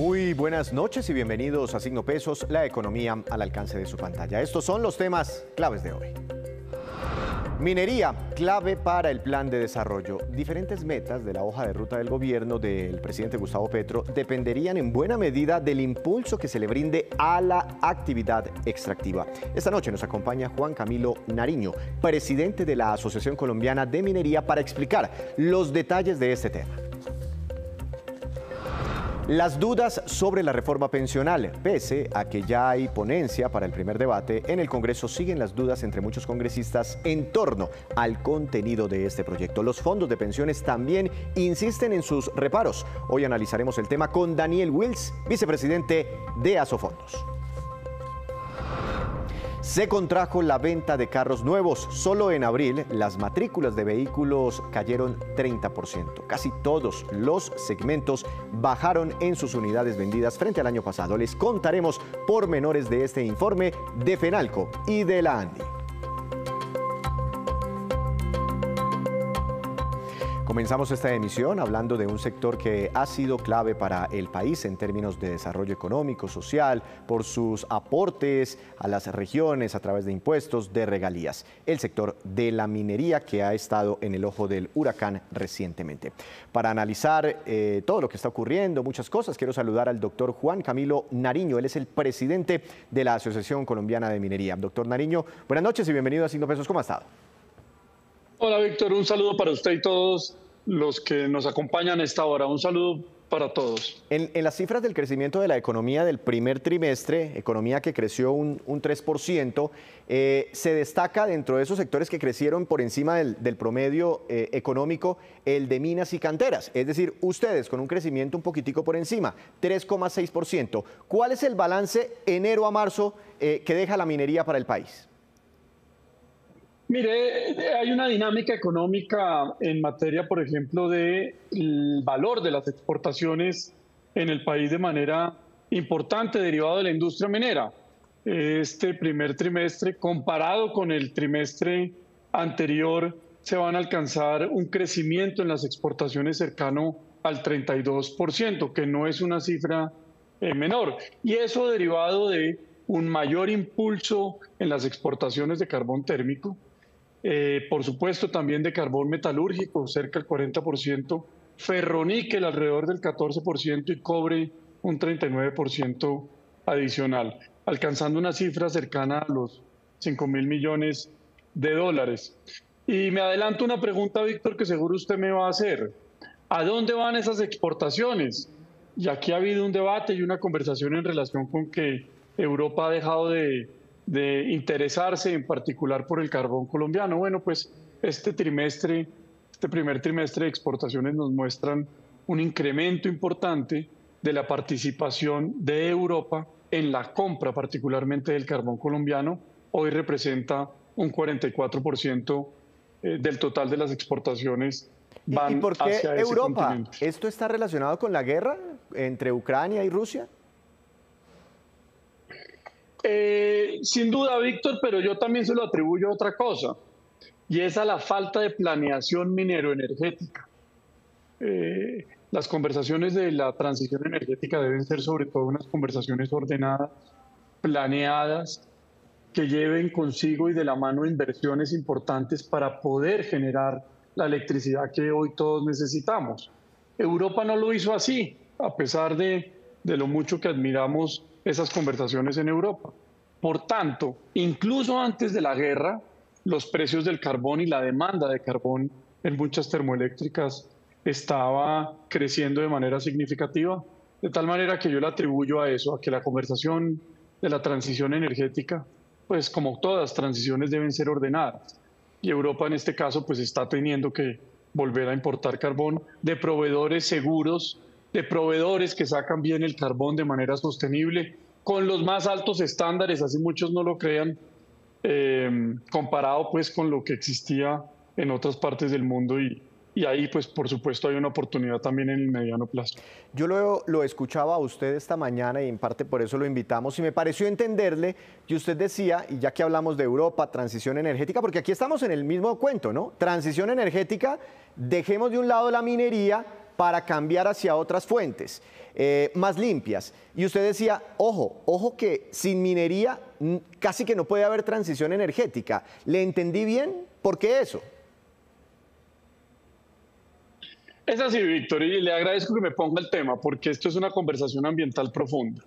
Muy buenas noches y bienvenidos a Signo Pesos, la economía al alcance de su pantalla. Estos son los temas claves de hoy. Minería, clave para el plan de desarrollo. Diferentes metas de la hoja de ruta del gobierno del presidente Gustavo Petro dependerían en buena medida del impulso que se le brinde a la actividad extractiva. Esta noche nos acompaña Juan Camilo Nariño, presidente de la Asociación Colombiana de Minería, para explicar los detalles de este tema. Las dudas sobre la reforma pensional. Pese a que ya hay ponencia para el primer debate, en el Congreso siguen las dudas entre muchos congresistas en torno al contenido de este proyecto. Los fondos de pensiones también insisten en sus reparos. Hoy analizaremos el tema con Daniel Wills, vicepresidente de Asofondos. Se contrajo la venta de carros nuevos. Solo en abril las matrículas de vehículos cayeron 30%. Casi todos los segmentos bajaron en sus unidades vendidas frente al año pasado. Les contaremos pormenores de este informe de FENALCO y de la ANDI. Comenzamos esta emisión hablando de un sector que ha sido clave para el país en términos de desarrollo económico, social, por sus aportes a las regiones a través de impuestos, de regalías. El sector de la minería, que ha estado en el ojo del huracán recientemente. Para analizar todo lo que está ocurriendo, muchas cosas, quiero saludar al doctor Juan Camilo Nariño. Él es el presidente de la Asociación Colombiana de Minería. Doctor Nariño, buenas noches y bienvenido a Signo Pesos. ¿Cómo ha estado? Hola, Víctor. Un saludo para usted y todos los que nos acompañan a esta hora. Un saludo para todos. En las cifras del crecimiento de la economía del primer trimestre, economía que creció un 3%, se destaca dentro de esos sectores que crecieron por encima del promedio económico, el de minas y canteras. Es decir, ustedes con un crecimiento un poquitico por encima, 3,6%. ¿Cuál es el balance enero a marzo que deja la minería para el país? Mire, hay una dinámica económica en materia, por ejemplo, del valor de las exportaciones en el país de manera importante derivado de la industria minera. Este primer trimestre, comparado con el trimestre anterior, se van a alcanzar un crecimiento en las exportaciones cercano al 32%, que no es una cifra menor. Y eso derivado de un mayor impulso en las exportaciones de carbón térmico, por supuesto también de carbón metalúrgico, cerca del 40%, ferroníquel alrededor del 14% y cobre un 39% adicional, alcanzando una cifra cercana a los 5.000 millones de dólares. Y me adelanto una pregunta, Víctor, que seguro usted me va a hacer. ¿A dónde van esas exportaciones? Y aquí ha habido un debate y una conversación en relación con que Europa ha dejado de interesarse en particular por el carbón colombiano. Bueno, pues este primer trimestre de exportaciones nos muestran un incremento importante de la participación de Europa en la compra particularmente del carbón colombiano. Hoy representa un 44% del total de las exportaciones. ¿Y por qué Europa? ¿Esto está relacionado con la guerra entre Ucrania y Rusia? Sin duda, Víctor, pero yo también se lo atribuyo a otra cosa, y es a la falta de planeación minero-energética. Las conversaciones de la transición energética deben ser sobre todo unas conversaciones ordenadas, planeadas, que lleven consigo y de la mano inversiones importantes para poder generar la electricidad que hoy todos necesitamos. Europa no lo hizo así, a pesar de lo mucho que admiramos esas conversaciones en Europa. Por tanto, incluso antes de la guerra, los precios del carbón y la demanda de carbón en muchas termoeléctricas estaba creciendo de manera significativa, de tal manera que yo le atribuyo a eso, a que la conversación de la transición energética, pues como todas transiciones deben ser ordenadas. Y Europa en este caso pues está teniendo que volver a importar carbón de proveedores seguros, de proveedores que sacan bien el carbón de manera sostenible, con los más altos estándares, así muchos no lo crean, comparado pues con lo que existía en otras partes del mundo, y ahí pues por supuesto hay una oportunidad también en el mediano plazo. Yo lo escuchaba a usted esta mañana y en parte por eso lo invitamos y me pareció entenderle que usted decía, y ya que hablamos de Europa, transición energética, porque aquí estamos en el mismo cuento, ¿no? Transición energética, dejemos de un lado la minería, para cambiar hacia otras fuentes más limpias. Y usted decía, ojo que sin minería casi que no puede haber transición energética. ¿Le entendí bien? ¿Por qué eso? Es así, Víctor, y le agradezco que me ponga el tema, porque esto es una conversación ambiental profunda.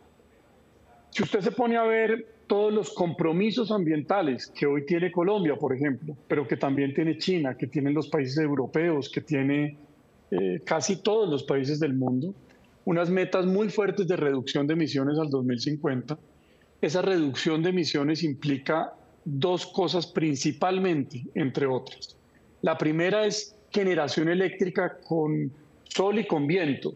Si usted se pone a ver todos los compromisos ambientales que hoy tiene Colombia, por ejemplo, pero que también tiene China, que tienen los países europeos, que tiene casi todos los países del mundo, unas metas muy fuertes de reducción de emisiones al 2050. Esa reducción de emisiones implica dos cosas principalmente, entre otras. La primera es generación eléctrica con sol y con viento.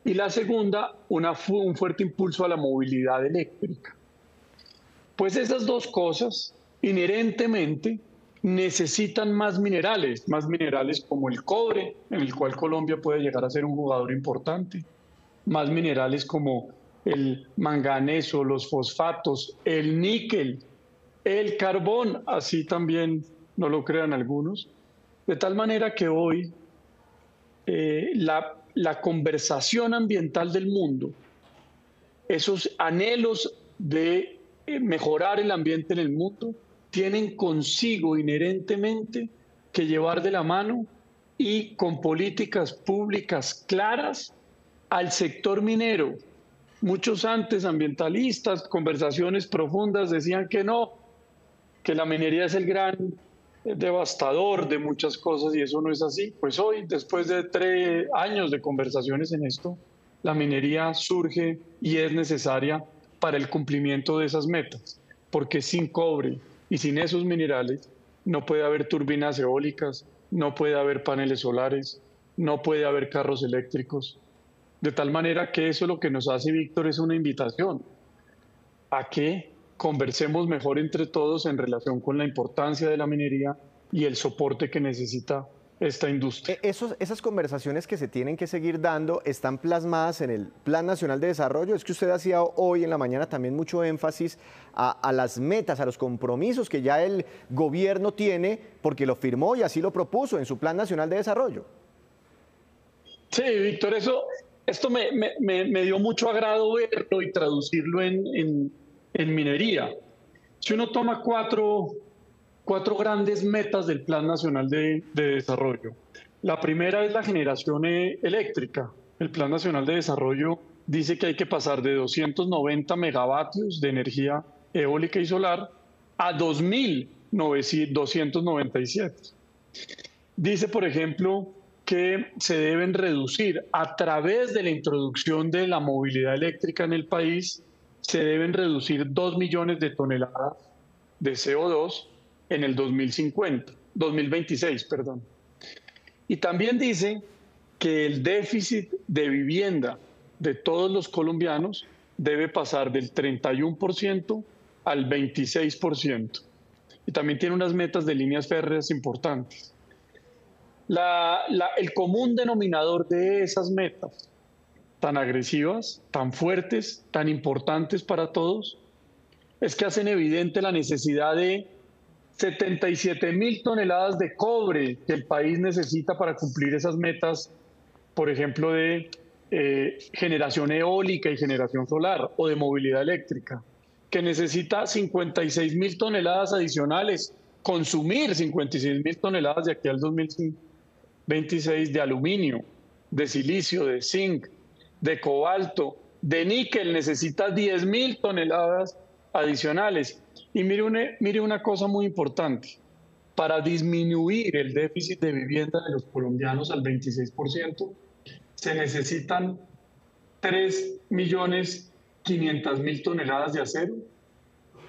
Y la segunda, un fuerte impulso a la movilidad eléctrica. Pues esas dos cosas inherentemente necesitan más minerales como el cobre, en el cual Colombia puede llegar a ser un jugador importante, más minerales como el manganeso, los fosfatos, el níquel, el carbón, así también no lo crean algunos. De tal manera que hoy la conversación ambiental del mundo, esos anhelos de mejorar el ambiente en el mundo, tienen consigo inherentemente que llevar de la mano y con políticas públicas claras al sector minero. Muchos antes ambientalistas, conversaciones profundas decían que no, que la minería es el gran devastador de muchas cosas y eso no es así. Pues hoy, después de 3 años de conversaciones en esto, la minería surge y es necesaria para el cumplimiento de esas metas, porque sin cobre y sin esos minerales no puede haber turbinas eólicas, no puede haber paneles solares, no puede haber carros eléctricos. De tal manera que eso lo que nos hace, Víctor, es una invitación a que conversemos mejor entre todos en relación con la importancia de la minería y el soporte que necesita esta industria. Esas conversaciones que se tienen que seguir dando están plasmadas en el Plan Nacional de Desarrollo. Es que usted hacía hoy en la mañana también mucho énfasis a las metas, a los compromisos que ya el gobierno tiene, porque lo firmó y así lo propuso en su Plan Nacional de Desarrollo. Sí, Víctor, esto me dio mucho agrado verlo y traducirlo en minería. Si uno toma cuatro grandes metas del Plan Nacional de Desarrollo. La primera es la generación eléctrica. El Plan Nacional de Desarrollo dice que hay que pasar de 290 megavatios de energía eólica y solar a 2.297. Dice, por ejemplo, que se deben reducir a través de la introducción de la movilidad eléctrica en el país, se deben reducir 2 millones de toneladas de CO2 en el 2026, perdón. Y también dice que el déficit de vivienda de todos los colombianos debe pasar del 31% al 26%. Y también tiene unas metas de líneas férreas importantes. El común denominador de esas metas, tan agresivas, tan fuertes, tan importantes para todos, es que hacen evidente la necesidad de 77.000 toneladas de cobre que el país necesita para cumplir esas metas, por ejemplo, de generación eólica y generación solar o de movilidad eléctrica, que necesita 56.000 toneladas adicionales, consumir 56.000 toneladas de aquí al 2026 de aluminio, de silicio, de zinc, de cobalto, de níquel, necesita 10.000 toneladas adicionales. Y mire una cosa muy importante, para disminuir el déficit de vivienda de los colombianos al 26%, se necesitan 3.500.000 toneladas de acero,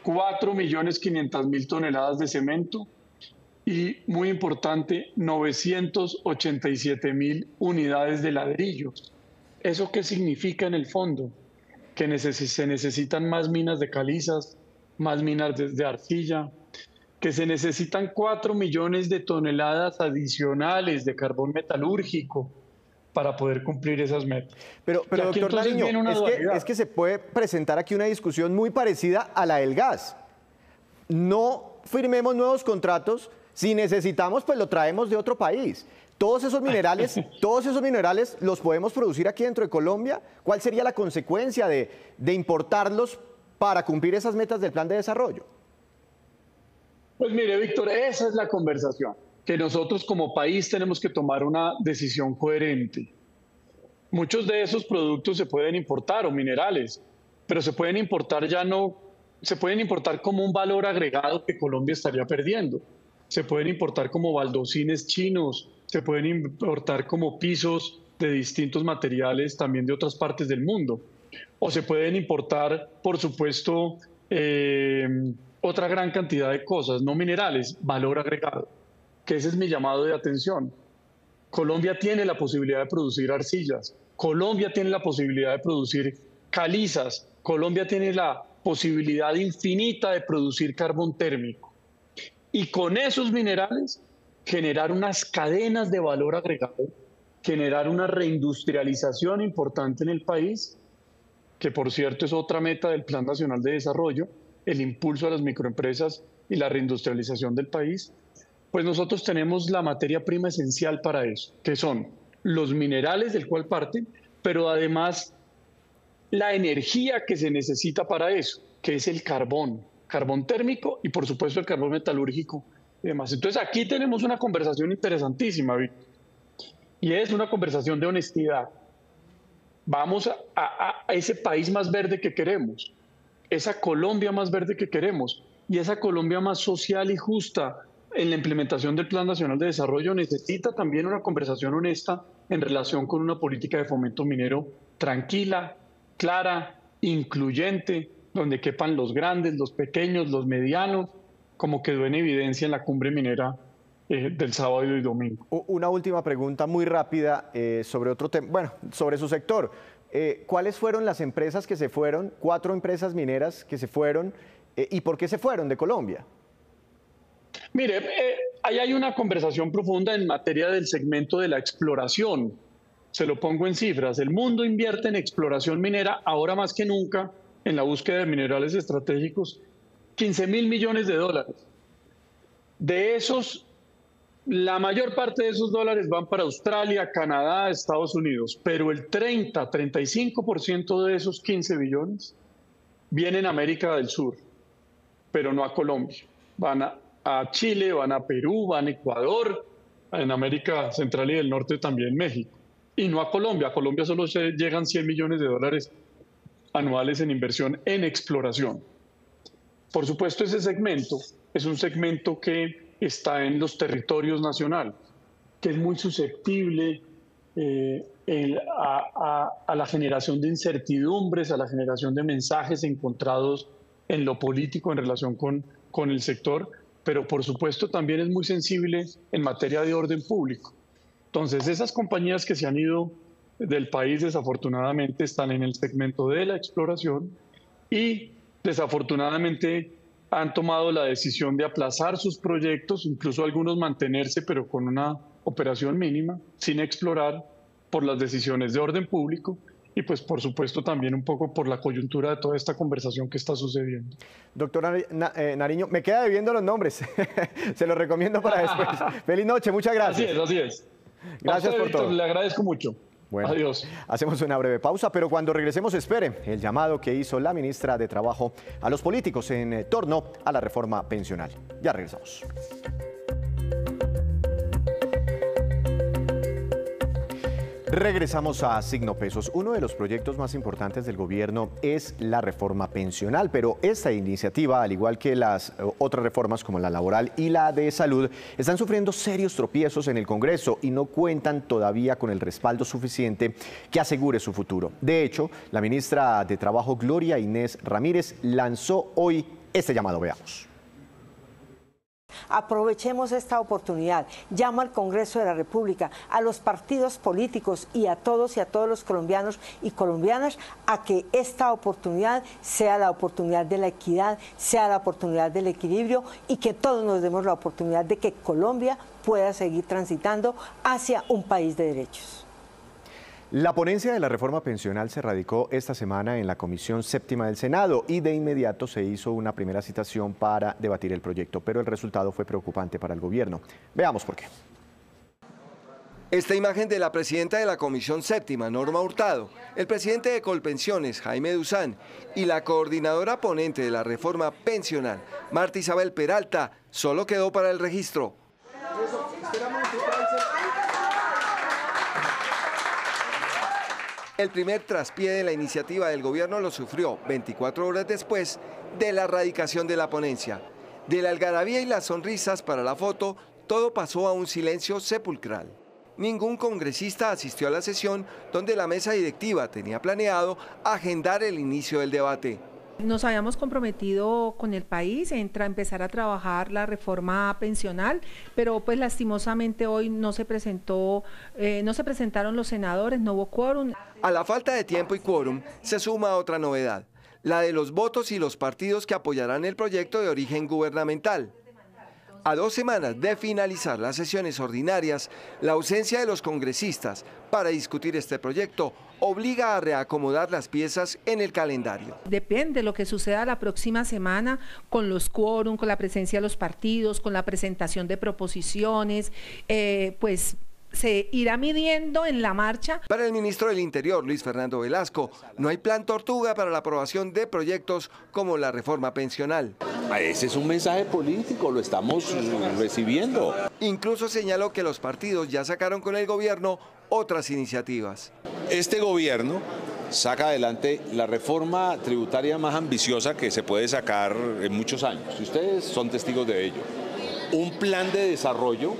4.500.000 toneladas de cemento y, muy importante, 987.000 unidades de ladrillos. ¿Eso qué significa en el fondo? Que se necesitan más minas de calizas, más minas de arcilla, que se necesitan 4 millones de toneladas adicionales de carbón metalúrgico para poder cumplir esas metas. Pero doctor Nariño, es que se puede presentar aquí una discusión muy parecida a la del gas. No firmemos nuevos contratos, si necesitamos, pues lo traemos de otro país. todos esos minerales los podemos producir aquí dentro de Colombia. ¿Cuál sería la consecuencia de importarlos para cumplir esas metas del plan de desarrollo? Pues mire, Víctor, esa es la conversación, que nosotros como país tenemos que tomar una decisión coherente. Muchos de esos productos se pueden importar, o minerales, pero se pueden importar se pueden importar como un valor agregado que Colombia estaría perdiendo. Se pueden importar como baldosines chinos, se pueden importar como pisos de distintos materiales también de otras partes del mundo. O se pueden importar, por supuesto, otra gran cantidad de cosas, no minerales, valor agregado, que ese es mi llamado de atención. Colombia tiene la posibilidad de producir arcillas, Colombia tiene la posibilidad de producir calizas, Colombia tiene la posibilidad infinita de producir carbón térmico. Y con esos minerales generar unas cadenas de valor agregado, generar una reindustrialización importante en el país, que por cierto es otra meta del Plan Nacional de Desarrollo, el impulso a las microempresas y la reindustrialización del país. Pues nosotros tenemos la materia prima esencial para eso, que son los minerales del cual parten, pero además la energía que se necesita para eso, que es el carbón térmico y por supuesto el carbón metalúrgico y demás. Entonces aquí tenemos una conversación interesantísima, Víctor, y es una conversación de honestidad. Vamos a ese país más verde que queremos, esa Colombia más verde que queremos y esa Colombia más social y justa en la implementación del Plan Nacional de Desarrollo necesita también una conversación honesta en relación con una política de fomento minero tranquila, clara, incluyente, donde quepan los grandes, los pequeños, los medianos, como quedó en evidencia en la cumbre minera del sábado y domingo. Una última pregunta muy rápida sobre otro tema, bueno, sobre su sector. ¿Cuáles fueron las empresas que se fueron, 4 empresas mineras que se fueron, y por qué se fueron de Colombia? Mire, ahí hay una conversación profunda en materia del segmento de la exploración. Se lo pongo en cifras. El mundo invierte en exploración minera ahora más que nunca en la búsqueda de minerales estratégicos, 15.000 millones de dólares. De esos, la mayor parte de esos dólares van para Australia, Canadá, Estados Unidos, pero el 30-35% de esos 15 billones vienen a América del Sur, pero no a Colombia. Van a Chile, van a Perú, van a Ecuador, en América Central y del Norte también México. Y no a Colombia. A Colombia solo llegan 100 millones de dólares anuales en inversión en exploración. Por supuesto, ese segmento es un segmento que está en los territorios nacionales, que es muy susceptible a la generación de incertidumbres, a la generación de mensajes encontrados en lo político en relación con el sector, pero por supuesto también es muy sensible en materia de orden público. Entonces, esas compañías que se han ido del país desafortunadamente están en el segmento de la exploración y desafortunadamente han tomado la decisión de aplazar sus proyectos, incluso algunos mantenerse, pero con una operación mínima, sin explorar, por las decisiones de orden público y pues por supuesto también un poco por la coyuntura de toda esta conversación que está sucediendo. Doctor Nariño, me queda debiendo los nombres, se los recomiendo para después. Feliz noche, muchas gracias. Así es. Gracias por todo. Le agradezco mucho. Bueno, adiós. Hacemos una breve pausa, pero cuando regresemos espere el llamado que hizo la ministra de Trabajo a los políticos en torno a la reforma pensional. Ya regresamos. Regresamos a Signo Pesos. Uno de los proyectos más importantes del gobierno es la reforma pensional, pero esta iniciativa, al igual que las otras reformas como la laboral y la de salud, están sufriendo serios tropiezos en el Congreso y no cuentan todavía con el respaldo suficiente que asegure su futuro. De hecho, la ministra de Trabajo, Gloria Inés Ramírez, lanzó hoy este llamado. Veamos. Aprovechemos esta oportunidad. Llamo al Congreso de la República, a los partidos políticos y a todos los colombianos y colombianas a que esta oportunidad sea la oportunidad de la equidad, sea la oportunidad del equilibrio y que todos nos demos la oportunidad de que Colombia pueda seguir transitando hacia un país de derechos. La ponencia de la reforma pensional se radicó esta semana en la Comisión Séptima del Senado y de inmediato se hizo una primera citación para debatir el proyecto, pero el resultado fue preocupante para el gobierno. Veamos por qué. Esta imagen de la presidenta de la Comisión Séptima, Norma Hurtado, el presidente de Colpensiones, Jaime Duzán, y la coordinadora ponente de la reforma pensional, Marta Isabel Peralta, solo quedó para el registro. El primer traspié de la iniciativa del gobierno lo sufrió 24 horas después de la radicación de la ponencia. De la algarabía y las sonrisas para la foto, todo pasó a un silencio sepulcral. Ningún congresista asistió a la sesión donde la mesa directiva tenía planeado agendar el inicio del debate. Nos habíamos comprometido con el país en empezar a trabajar la reforma pensional, pero pues lastimosamente hoy no se presentaron los senadores, no hubo quórum. A la falta de tiempo y quórum se suma otra novedad, la de los votos y los partidos que apoyarán el proyecto de origen gubernamental. A 2 semanas de finalizar las sesiones ordinarias, la ausencia de los congresistas para discutir este proyecto obliga a reacomodar las piezas en el calendario. Depende de lo que suceda la próxima semana con los quórum, con la presencia de los partidos, con la presentación de proposiciones, pues se irá midiendo en la marcha. Para el ministro del Interior, Luis Fernando Velasco, no hay plan tortuga para la aprobación de proyectos como la reforma pensional. Ese es un mensaje político, lo estamos recibiendo. Incluso señaló que los partidos ya sacaron con el gobierno otras iniciativas. Este gobierno saca adelante la reforma tributaria más ambiciosa que se puede sacar en muchos años. Y ustedes son testigos de ello. Un plan de desarrollo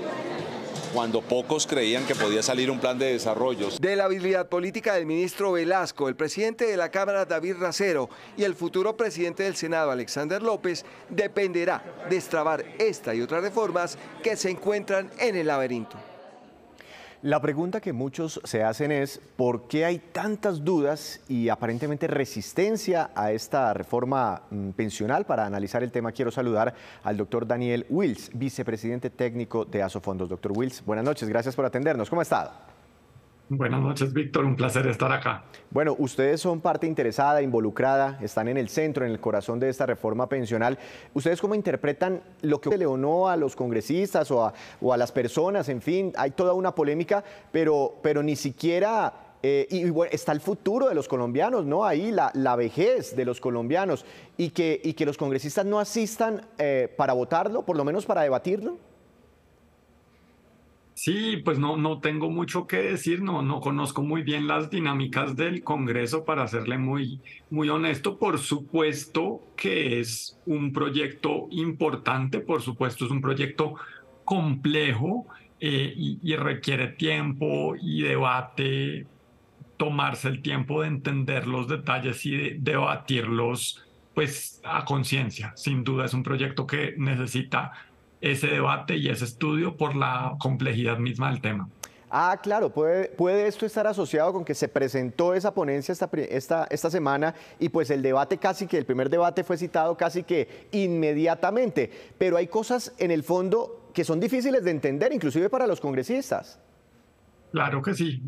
cuando pocos creían que podía salir un plan de desarrollo. De la habilidad política del ministro Velasco, el presidente de la Cámara, David Racero, y el futuro presidente del Senado, Alexander López, dependerá destrabar esta y otras reformas que se encuentran en el laberinto. La pregunta que muchos se hacen es ¿por qué hay tantas dudas y aparentemente resistencia a esta reforma pensional? Para analizar el tema quiero saludar al doctor Daniel Wills, vicepresidente técnico de Asofondos. Doctor Wills, buenas noches, gracias por atendernos. ¿Cómo está? Buenas noches, Víctor, un placer estar acá. Bueno, ustedes son parte interesada, involucrada, están en el centro, en el corazón de esta reforma pensional. ¿Ustedes cómo interpretan lo que le o no a los congresistas o a las personas? En fin, hay toda una polémica, pero ni siquiera... y bueno, está el futuro de los colombianos, ¿no? Ahí la vejez de los colombianos y que los congresistas no asistan para votarlo, por lo menos para debatirlo. Sí, pues no tengo mucho que decir, no conozco muy bien las dinámicas del Congreso, para serle muy honesto. Por supuesto que es un proyecto importante, por supuesto es un proyecto complejo y requiere tiempo y debate, tomarse el tiempo de entender los detalles y de debatirlos pues a conciencia. Sin duda es un proyecto que necesita ese debate y ese estudio por la complejidad misma del tema. Ah, claro, puede esto estar asociado con que se presentó esa ponencia esta semana y pues el debate el primer debate fue citado casi que inmediatamente, pero hay cosas en el fondo que son difíciles de entender, inclusive para los congresistas. Claro que sí,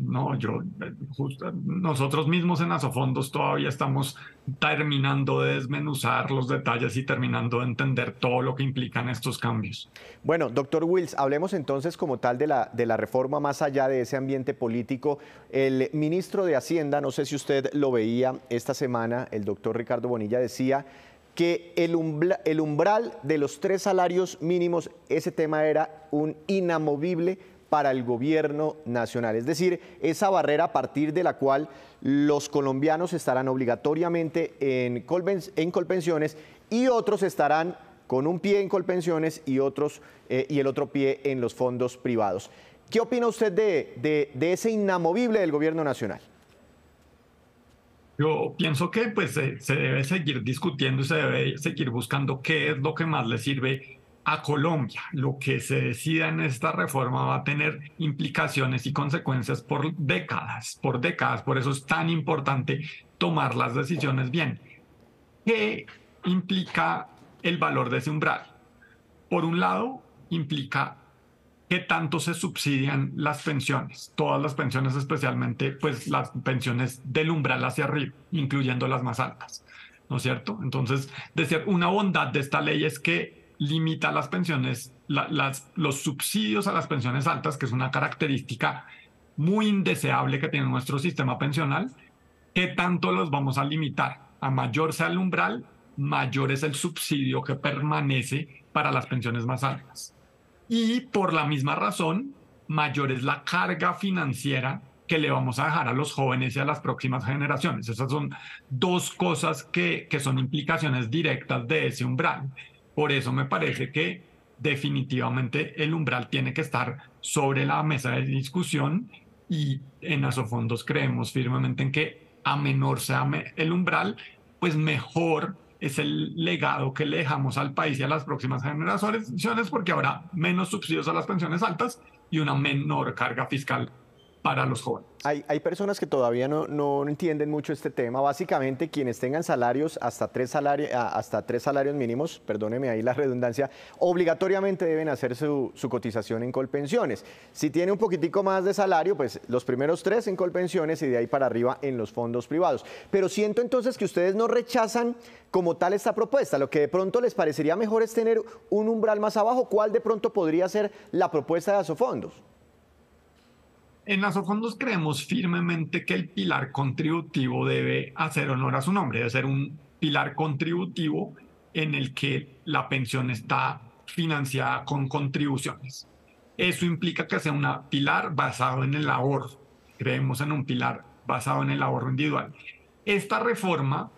nosotros mismos en Asofondos todavía estamos terminando de desmenuzar los detalles y terminando de entender todo lo que implican estos cambios. Bueno, doctor Wills, hablemos entonces como tal de la reforma más allá de ese ambiente político. El ministro de Hacienda, no sé si usted lo veía esta semana, el doctor Ricardo Bonilla decía que el umbral de los 3 salarios mínimos, ese tema era un inamovible para el gobierno nacional, es decir, esa barrera a partir de la cual los colombianos estarán obligatoriamente en Colpensiones y otros estarán con un pie en Colpensiones y el otro pie en los fondos privados. ¿Qué opina usted de ese inamovible del gobierno nacional? Yo pienso que pues, se debe seguir discutiendo y se debe seguir buscando qué es lo que más le sirve a Colombia. Lo que se decida en esta reforma va a tener implicaciones y consecuencias por décadas. Por eso es tan importante tomar las decisiones bien. ¿Qué implica el valor de ese umbral? Por un lado, implica qué tanto se subsidian las pensiones, todas las pensiones, especialmente pues las pensiones del umbral hacia arriba, incluyendo las más altas, ¿no es cierto? Entonces, una bondad de esta ley es que limita las pensiones, los subsidios a las pensiones altas, que es una característica muy indeseable que tiene nuestro sistema pensional. ¿Qué tanto los vamos a limitar? A mayor sea el umbral, mayor es el subsidio que permanece para las pensiones más altas. Y por la misma razón, mayor es la carga financiera que le vamos a dejar a los jóvenes y a las próximas generaciones. Esas son dos cosas que son implicaciones directas de ese umbral. Por eso me parece que definitivamente el umbral tiene que estar sobre la mesa de discusión, y en Asofondos creemos firmemente en que a menor sea el umbral, pues mejor es el legado que le dejamos al país y a las próximas generaciones, porque habrá menos subsidios a las pensiones altas y una menor carga fiscal para los jóvenes. Hay personas que todavía no entienden mucho este tema. Básicamente, quienes tengan salarios hasta tres salarios mínimos, perdóneme ahí la redundancia, obligatoriamente deben hacer su cotización en Colpensiones. Si tiene un poquitico más de salario, pues los primeros 3 en Colpensiones y de ahí para arriba en los fondos privados. Pero siento entonces que ustedes no rechazan como tal esta propuesta. Lo que de pronto les parecería mejor es tener un umbral más abajo. ¿Cuál de pronto podría ser la propuesta de Asofondos? En Asofondos creemos firmemente que el pilar contributivo debe hacer honor a su nombre, debe ser un pilar contributivo en el que la pensión está financiada con contribuciones. Eso implica que sea un pilar basado en el ahorro. Creemos en un pilar basado en el ahorro individual. Esta reforma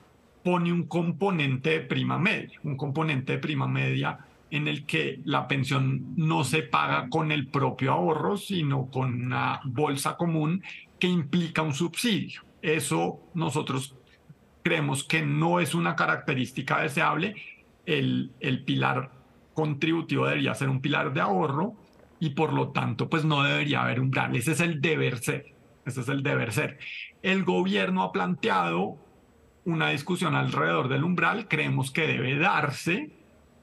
pone un componente de prima media, en el que la pensión no se paga con el propio ahorro, sino con una bolsa común que implica un subsidio. Eso nosotros creemos que no es una característica deseable. El pilar contributivo debería ser un pilar de ahorro y por lo tanto pues no debería haber umbral. Ese es el deber ser. Ese es el deber ser. El gobierno ha planteado una discusión alrededor del umbral. Creemos que debe darse.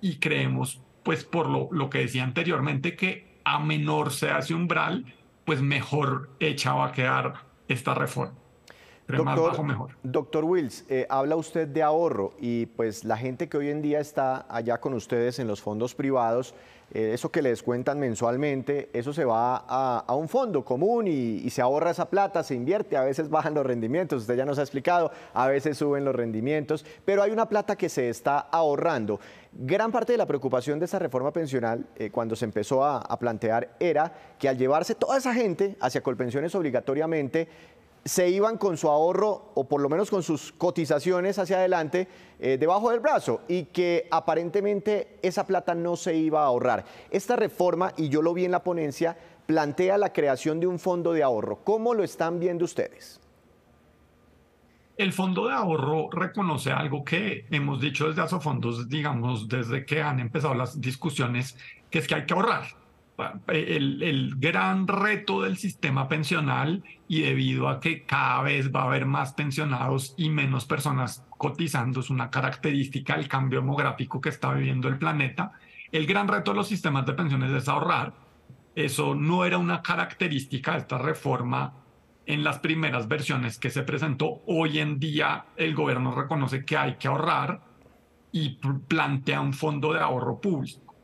Y creemos, pues por lo que decía anteriormente, que a menor sea ese umbral, pues mejor hecha va a quedar esta reforma. Pero más bajo, mejor. Doctor Wills, habla usted de ahorro y pues la gente que hoy en día está allá con ustedes en los fondos privados, eso que les cuentan mensualmente, eso se va a un fondo común y se ahorra esa plata, se invierte, a veces bajan los rendimientos, usted ya nos ha explicado, a veces suben los rendimientos, pero hay una plata que se está ahorrando. Gran parte de la preocupación de esta reforma pensional, cuando se empezó a plantear, era que al llevarse toda esa gente hacia Colpensiones obligatoriamente, se iban con su ahorro o por lo menos con sus cotizaciones hacia adelante debajo del brazo y que aparentemente esa plata no se iba a ahorrar. Esta reforma, y yo lo vi en la ponencia, plantea la creación de un fondo de ahorro. ¿Cómo lo están viendo ustedes? El fondo de ahorro reconoce algo que hemos dicho desde Asofondos, digamos, desde que han empezado las discusiones, que es que hay que ahorrar. El gran reto del sistema pensional, y debido a que cada vez va a haber más pensionados y menos personas cotizando, es una característica del cambio demográfico que está viviendo el planeta, el gran reto de los sistemas de pensiones es ahorrar. Eso no era una característica de esta reforma en las primeras versiones que se presentó. Hoy en día el gobierno reconoce que hay que ahorrar y plantea un fondo de ahorro público.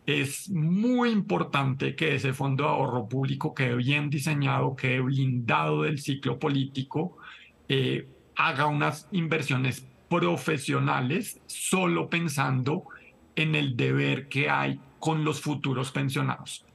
Es muy importante que ese fondo de ahorro público quede bien diseñado, quede blindado del ciclo político, haga unas inversiones profesionales solo pensando en el deber que hay con los futuros pensionados.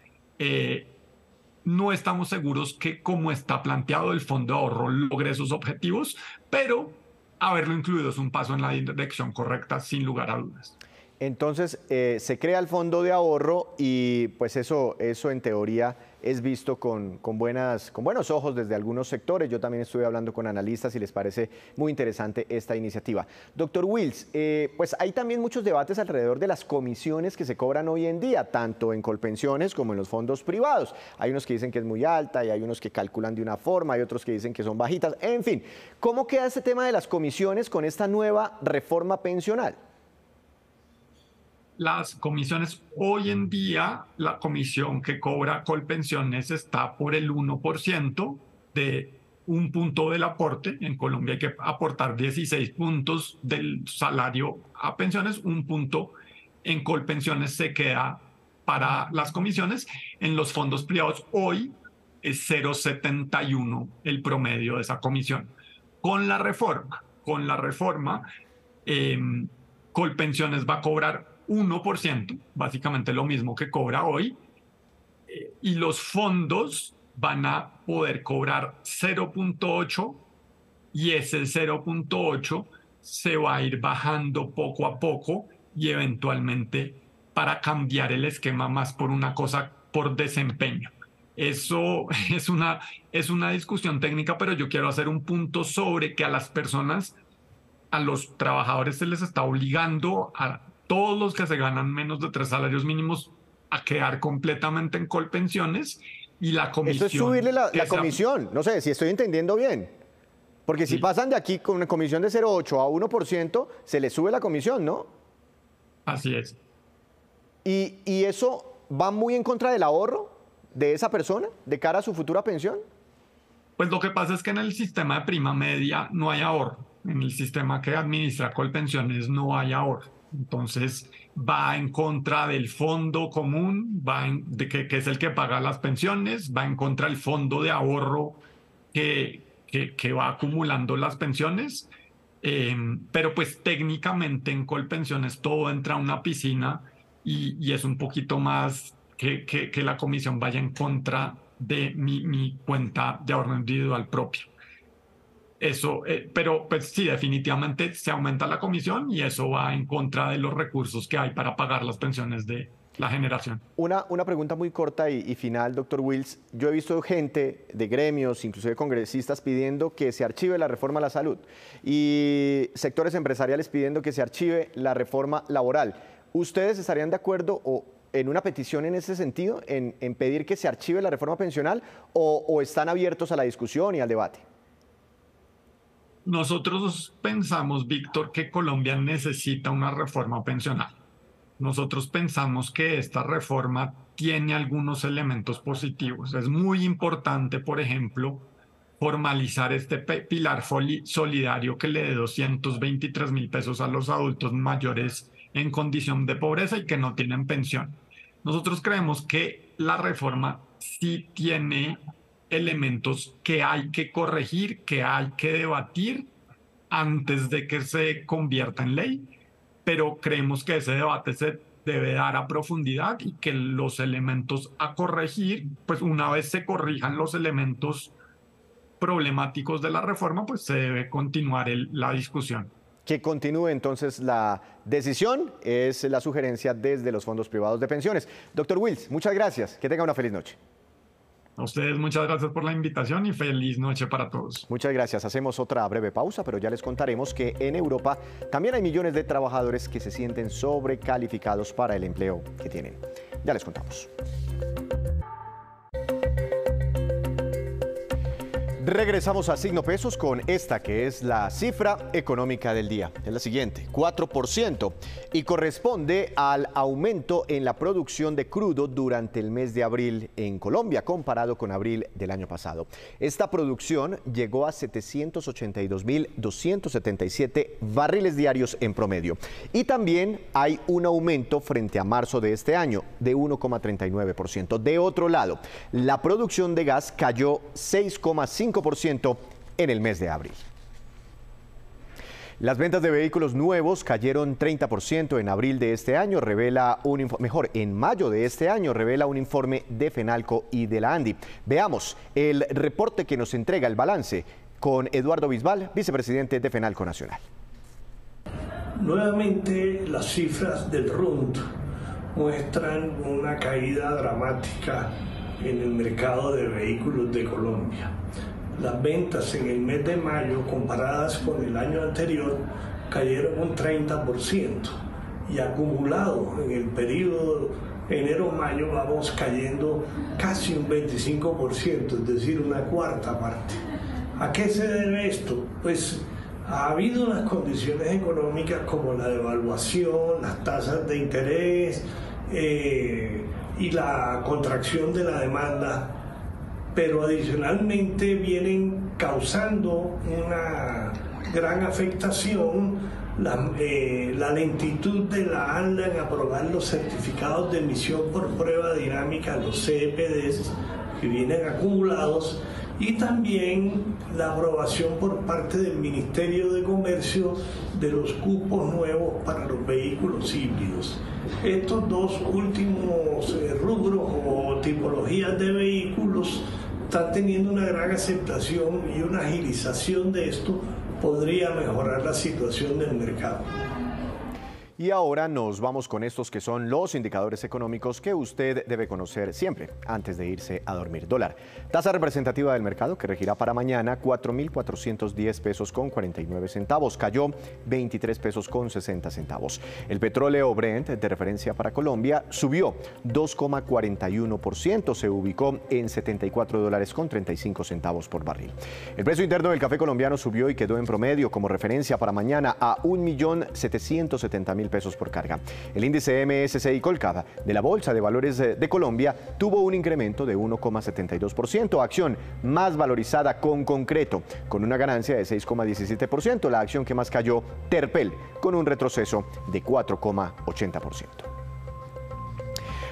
No estamos seguros que como está planteado el fondo de ahorro logre esos objetivos, pero haberlo incluido es un paso en la dirección correcta, sin lugar a dudas. Entonces, se crea el fondo de ahorro y pues eso en teoría es visto con buenos ojos desde algunos sectores. Yo también estuve hablando con analistas y les parece muy interesante esta iniciativa. Doctor Wills, pues hay también muchos debates alrededor de las comisiones que se cobran hoy en día, tanto en Colpensiones como en los fondos privados. Hay unos que dicen que es muy alta y hay unos que calculan de una forma, hay otros que dicen que son bajitas. En fin, ¿cómo queda este tema de las comisiones con esta nueva reforma pensional? Las comisiones, hoy en día, la comisión que cobra Colpensiones está por el 1% de un punto del aporte. En Colombia hay que aportar 16 puntos del salario a pensiones, un punto en Colpensiones se queda para las comisiones. En los fondos privados hoy es 0,71 el promedio de esa comisión. Con la reforma, Colpensiones va a cobrar 1%, básicamente lo mismo que cobra hoy, y los fondos van a poder cobrar 0,8, y ese 0,8 se va a ir bajando poco a poco y eventualmente para cambiar el esquema más por una cosa por desempeño. Eso es una discusión técnica, pero yo quiero hacer un punto sobre que a las personas, a los trabajadores se les está obligando, a todos los que se ganan menos de 3 salarios mínimos, a quedar completamente en Colpensiones, y la comisión... Eso es subirle la comisión, no sé si estoy entendiendo bien. Porque si pasan de aquí con una comisión de 0,8 a 1%, se les sube la comisión, ¿no? Así es. ¿Y eso va muy en contra del ahorro de esa persona de cara a su futura pensión? Pues lo que pasa es que en el sistema de prima media no hay ahorro. En el sistema que administra Colpensiones no hay ahorro. Entonces va en contra del fondo común, que es el que paga las pensiones, va en contra del fondo de ahorro que va acumulando las pensiones, pero pues técnicamente en Colpensiones todo entra a una piscina y es un poquito más que la comisión vaya en contra de mi cuenta de ahorro individual propio. Eso, pero pues sí, definitivamente se aumenta la comisión y eso va en contra de los recursos que hay para pagar las pensiones de la generación. Una pregunta muy corta y final, doctor Wills. Yo he visto gente de gremios, inclusive congresistas, pidiendo que se archive la reforma a la salud y sectores empresariales pidiendo que se archive la reforma laboral. ¿Ustedes estarían de acuerdo en una petición en ese sentido, en pedir que se archive la reforma pensional o están abiertos a la discusión y al debate? Nosotros pensamos, Víctor, que Colombia necesita una reforma pensional. Nosotros pensamos que esta reforma tiene algunos elementos positivos. Es muy importante, por ejemplo, formalizar este pilar solidario que le dé 223.000 pesos a los adultos mayores en condición de pobreza y que no tienen pensión. Nosotros creemos que la reforma sí tiene elementos que hay que corregir, que hay que debatir antes de que se convierta en ley, pero creemos que ese debate se debe dar a profundidad y que los elementos a corregir, pues una vez se corrijan los elementos problemáticos de la reforma, pues se debe continuar la discusión. Que continúe entonces la decisión, es la sugerencia desde los fondos privados de pensiones. Doctor Wills, muchas gracias, que tenga una feliz noche. A ustedes muchas gracias por la invitación y feliz noche para todos. Muchas gracias. Hacemos otra breve pausa, pero ya les contaremos que en Europa también hay millones de trabajadores que se sienten sobrecalificados para el empleo que tienen. Ya les contamos. Regresamos a Signo Pesos con esta que es la cifra económica del día. Es la siguiente, 4%, y corresponde al aumento en la producción de crudo durante el mes de abril en Colombia, comparado con abril del año pasado. Esta producción llegó a 782.277 barriles diarios en promedio. Y también hay un aumento frente a marzo de este año de 1,39%. De otro lado, la producción de gas cayó 6,5% en el mes de abril. Las ventas de vehículos nuevos cayeron 30% en abril de este año, en mayo de este año, revela un informe de Fenalco y de la ANDI. Veamos el reporte que nos entrega el balance con Eduardo Bisbal, vicepresidente de Fenalco Nacional. Nuevamente las cifras del RUND muestran una caída dramática en el mercado de vehículos de Colombia. Las ventas en el mes de mayo, comparadas con el año anterior, cayeron un 30%, y acumulado en el periodo enero-mayo vamos cayendo casi un 25%, es decir, una cuarta parte. ¿A qué se debe esto? Pues ha habido unas condiciones económicas como la devaluación, las tasas de interés y la contracción de la demanda, pero adicionalmente vienen causando una gran afectación la lentitud de la ANLA en aprobar los certificados de emisión por prueba dinámica, los CEPDs, que vienen acumulados, y también la aprobación por parte del Ministerio de Comercio de los cupos nuevos para los vehículos híbridos. Estos dos últimos rubros o tipologías de vehículos están teniendo una gran aceptación, y una agilización de esto podría mejorar la situación del mercado. Y ahora nos vamos con estos que son los indicadores económicos que usted debe conocer siempre antes de irse a dormir. Dólar. Tasa representativa del mercado que regirá para mañana 4.410 pesos con 49 centavos. Cayó 23 pesos con 60 centavos. El petróleo Brent de referencia para Colombia subió 2,41%. Se ubicó en $74 con 35 centavos por barril. El precio interno del café colombiano subió y quedó en promedio como referencia para mañana a 1.770.000 pesos por carga. El índice MSCI Colcap de la Bolsa de Valores de Colombia tuvo un incremento de 1,72%, acción más valorizada con Concreto, con una ganancia de 6,17%, la acción que más cayó, Terpel, con un retroceso de 4,80%.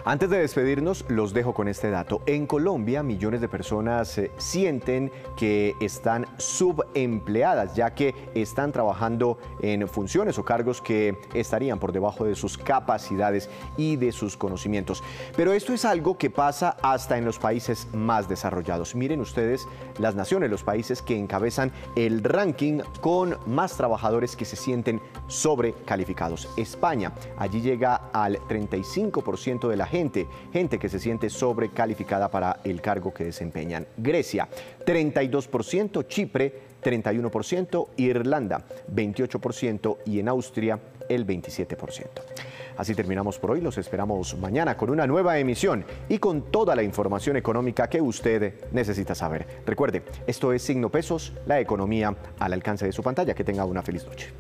Antes de despedirnos, los dejo con este dato. En Colombia, millones de personas sienten que están subempleadas, ya que están trabajando en funciones o cargos que estarían por debajo de sus capacidades y de sus conocimientos. Pero esto es algo que pasa hasta en los países más desarrollados. Miren ustedes las naciones, los países que encabezan el ranking con más trabajadores que se sienten sobrecalificados. España, allí llega al 35% de la gente que se siente sobrecalificada para el cargo que desempeñan. Grecia, 32%, Chipre, 31%, Irlanda, 28% y en Austria, el 27%. Así terminamos por hoy, los esperamos mañana con una nueva emisión y con toda la información económica que usted necesita saber. Recuerde, esto es Signo Pesos, la economía al alcance de su pantalla. Que tenga una feliz noche.